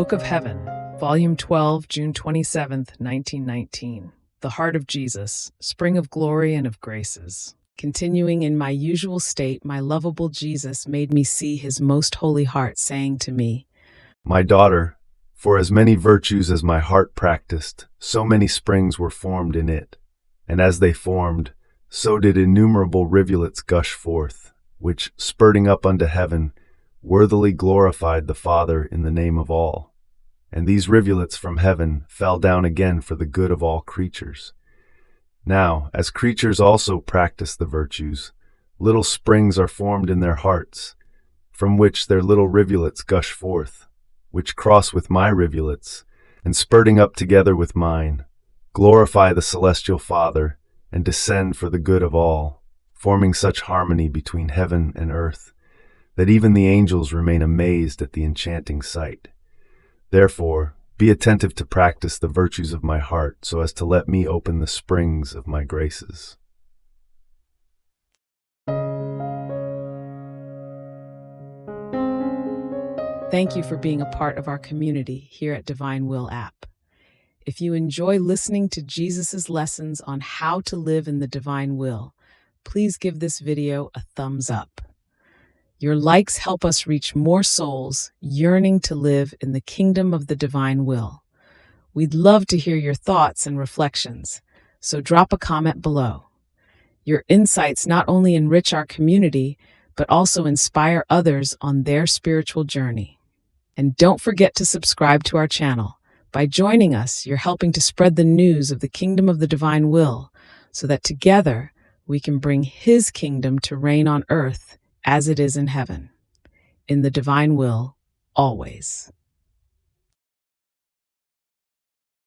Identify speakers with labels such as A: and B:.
A: Book of Heaven, Volume 12, June 27th, 1919. The Heart of Jesus, Spring of Glory and of Graces. Continuing in my usual state, my lovable Jesus made me see his most holy heart, saying to me,
B: My daughter, for as many virtues as my heart practiced, so many springs were formed in it. And as they formed, so did innumerable rivulets gush forth, which, spurting up unto heaven, worthily glorified the Father in the name of all. And these rivulets from heaven fell down again for the good of all creatures. Now, as creatures also practice the virtues, little springs are formed in their hearts, from which their little rivulets gush forth, which cross with my rivulets, and spurting up together with mine, glorify the celestial Father, and descend for the good of all, forming such harmony between heaven and earth, that even the angels remain amazed at the enchanting sight. Therefore, be attentive to practice the virtues of my heart, so as to let me open the springs of my graces.
A: Thank you for being a part of our community here at Divine Will app. If you enjoy listening to Jesus' lessons on how to live in the divine will, please give this video a thumbs up. Your likes help us reach more souls yearning to live in the kingdom of the divine will. We'd love to hear your thoughts and reflections, so drop a comment below. Your insights not only enrich our community, but also inspire others on their spiritual journey. And don't forget to subscribe to our channel. By joining us, you're helping to spread the news of the kingdom of the divine will, so that together we can bring his kingdom to reign on earth as it is in heaven. In the divine will, always.